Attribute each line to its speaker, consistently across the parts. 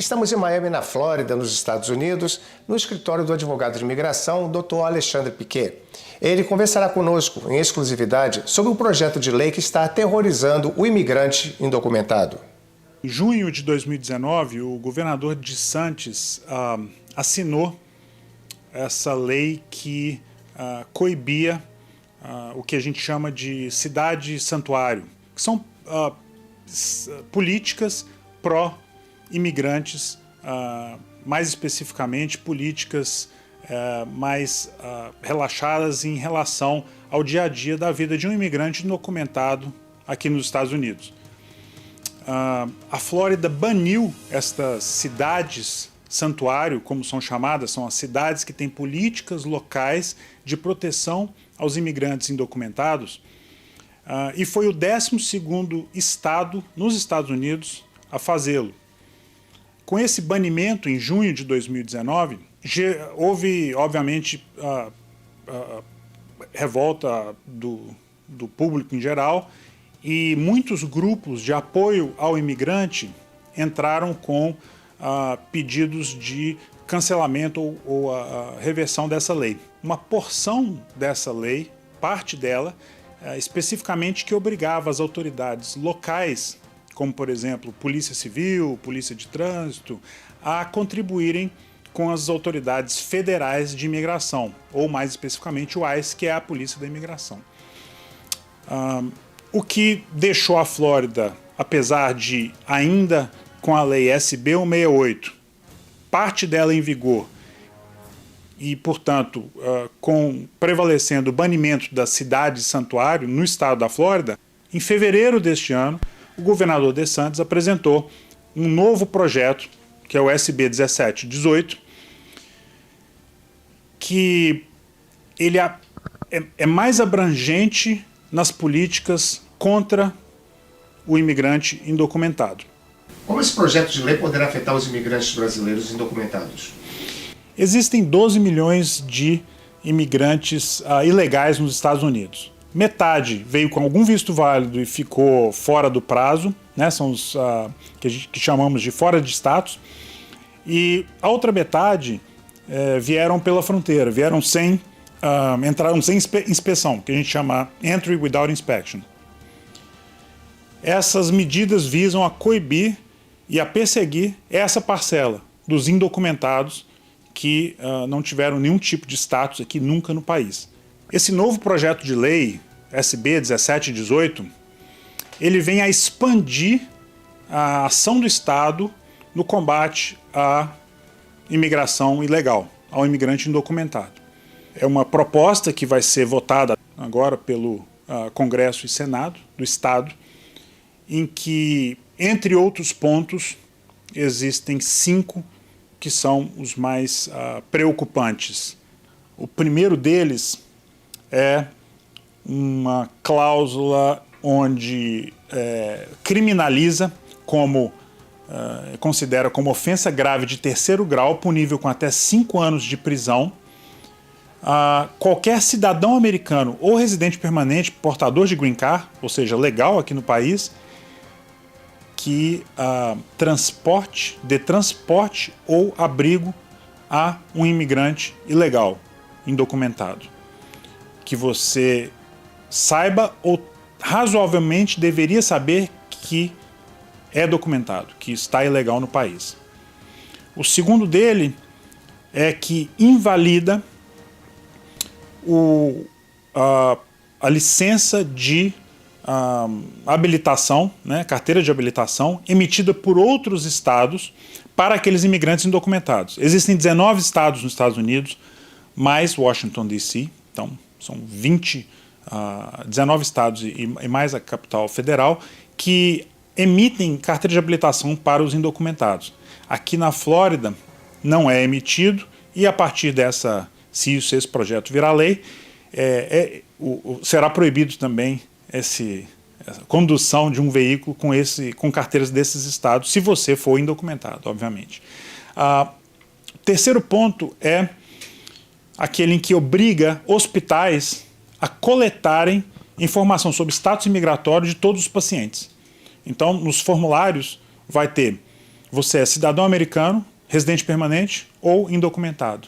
Speaker 1: Estamos em Miami, na Flórida, nos Estados Unidos, no escritório do advogado de imigração, Dr. Alexandre Piquet. Ele conversará conosco, em exclusividade, sobre um projeto de lei que está aterrorizando o imigrante indocumentado.
Speaker 2: Em junho de 2019, o governador DeSantis assinou essa lei que coibia o que a gente chama de cidade-santuário, que são políticas pró-imigrantes, mais especificamente políticas mais relaxadas em relação ao dia a dia da vida de um imigrante indocumentado aqui nos Estados Unidos. A Flórida baniu estas cidades santuário, como são chamadas, são as cidades que têm políticas locais de proteção aos imigrantes indocumentados, e foi o 12º estado nos Estados Unidos a fazê-lo. Com esse banimento, em junho de 2019, houve, obviamente, revolta do público em geral, e muitos grupos de apoio ao imigrante entraram com pedidos de cancelamento ou a reversão dessa lei. Uma porção dessa lei, parte dela, especificamente que obrigava as autoridades locais, como por exemplo Polícia Civil, Polícia de Trânsito, a contribuírem com as autoridades federais de imigração, ou mais especificamente o ICE, que é a Polícia da Imigração. O que deixou a Flórida, apesar de ainda com a lei SB 168, parte dela em vigor e, portanto, prevalecendo o banimento da cidade santuário no estado da Flórida, em fevereiro deste ano, o governador DeSantis apresentou um novo projeto, que é o SB 1718, que ele é mais abrangente nas políticas contra o imigrante indocumentado.
Speaker 1: Como esse projeto de lei poderá afetar os imigrantes brasileiros indocumentados?
Speaker 2: Existem 12 milhões de imigrantes ilegais nos Estados Unidos. Metade veio com algum visto válido e ficou fora do prazo, né? São os que chamamos de fora de status. E a outra metade vieram pela fronteira, entraram sem inspeção, que a gente chama Entry Without Inspection. Essas medidas visam a coibir e a perseguir essa parcela dos indocumentados que não tiveram nenhum tipo de status aqui nunca no país. Esse novo projeto de lei, SB 1718, ele vem a expandir a ação do Estado no combate à imigração ilegal, ao imigrante indocumentado. É uma proposta que vai ser votada agora pelo Congresso e Senado do Estado, em que, entre outros pontos, existem 5 que são os mais preocupantes. O primeiro deles é uma cláusula onde criminaliza considera como ofensa grave de terceiro grau, punível com até 5 anos de prisão, qualquer cidadão americano ou residente permanente portador de green card, ou seja, legal aqui no país, que dê transporte ou abrigo a um imigrante ilegal, indocumentado. Que você saiba ou razoavelmente deveria saber que é documentado, que está ilegal no país. O segundo dele é que invalida a licença de habilitação, né, carteira de habilitação, emitida por outros estados para aqueles imigrantes indocumentados. Existem 19 estados nos Estados Unidos, mais Washington, D.C., então são 19 estados e mais a capital federal, que emitem carteira de habilitação para os indocumentados. Aqui na Flórida não é emitido, e a partir se esse projeto virar lei, será proibido também essa condução de um veículo com carteiras desses estados, se você for indocumentado, obviamente. O terceiro ponto é aquele em que obriga hospitais a coletarem informação sobre status imigratório de todos os pacientes. Então, nos formulários vai ter você é cidadão americano, residente permanente ou indocumentado.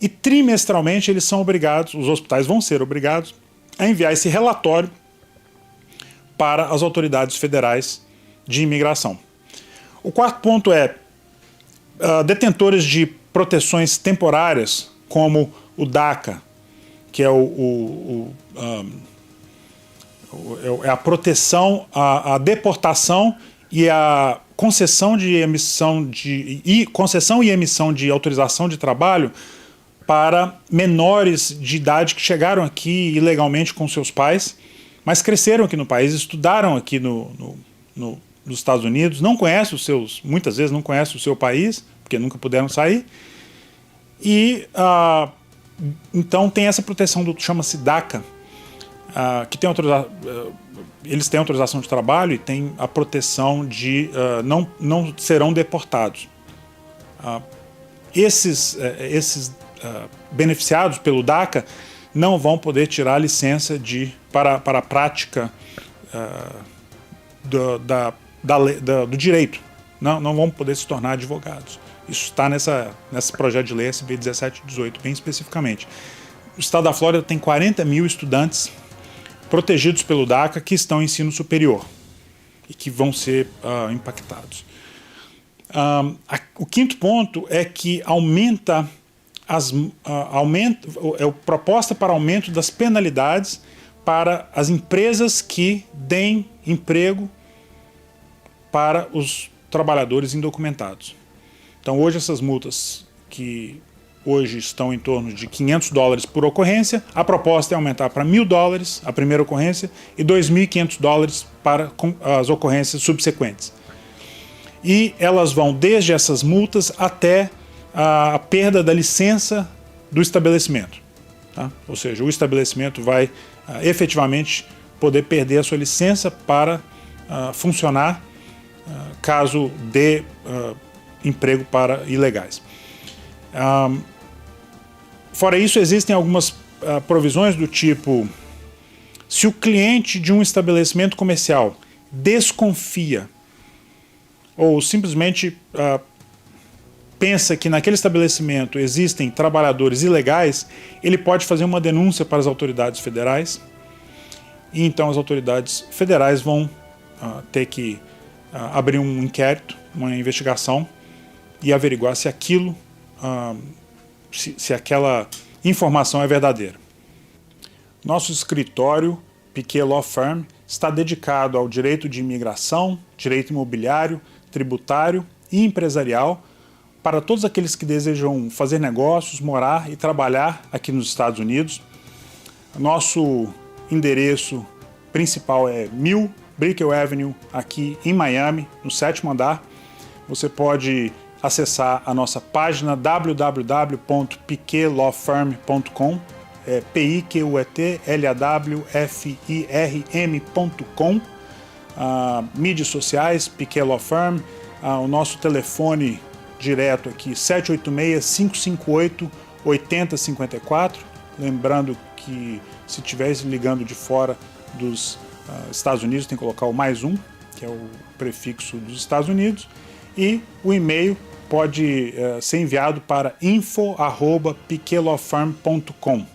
Speaker 2: E trimestralmente eles são obrigados, os hospitais vão ser obrigados a enviar esse relatório para as autoridades federais de imigração. O quarto ponto é detentores de proteções temporárias, como o DACA, que é é a proteção, a deportação e a concessão e emissão de autorização de trabalho para menores de idade que chegaram aqui ilegalmente com seus pais, mas cresceram aqui no país, estudaram aqui nos Estados Unidos, não conhecem muitas vezes não conhecem o seu país, porque nunca puderam sair, e então tem essa proteção chama-se DACA, que tem eles têm autorização de trabalho e tem a proteção de não serão deportados. Esses beneficiados pelo DACA não vão poder tirar a licença para a prática do direito. Não vão poder se tornar advogados. Isso está nesse projeto de lei SB 1718, bem especificamente. O estado da Flórida tem 40 mil estudantes protegidos pelo DACA que estão em ensino superior e que vão ser impactados. O quinto ponto é que proposta para aumento das penalidades para as empresas que deem emprego para os trabalhadores indocumentados. Então hoje essas multas que hoje estão em torno de $500 por ocorrência, a proposta é aumentar para $1.000 a primeira ocorrência e $2.500 para as ocorrências subsequentes. E elas vão desde essas multas até a perda da licença do estabelecimento. Tá? Ou seja, o estabelecimento vai efetivamente poder perder a sua licença para funcionar caso dê emprego para ilegais. Fora isso, existem algumas provisões do tipo: se o cliente de um estabelecimento comercial desconfia ou simplesmente pensa que naquele estabelecimento existem trabalhadores ilegais, ele pode fazer uma denúncia para as autoridades federais, e então as autoridades federais vão ter que abrir um inquérito, uma investigação e averiguar se aquilo se aquela informação é verdadeira. Nosso escritório, Piquet Law Firm, está dedicado ao direito de imigração, direito imobiliário, tributário e empresarial para todos aqueles que desejam fazer negócios, morar e trabalhar aqui nos Estados Unidos. Nosso endereço principal é 1000 Brickell Avenue, aqui em Miami, no 7º andar. Você pode acessar a nossa página www.piquetlawfirm.com, piquetlawfirm.com, mídias sociais, Piquet Law Firm, o nosso telefone direto aqui, 786-558-8054, lembrando que se estiver ligando de fora dos Estados Unidos, tem que colocar o +1, que é o prefixo dos Estados Unidos, e o e-mail pode ser enviado para info@piquetlawfirm.com.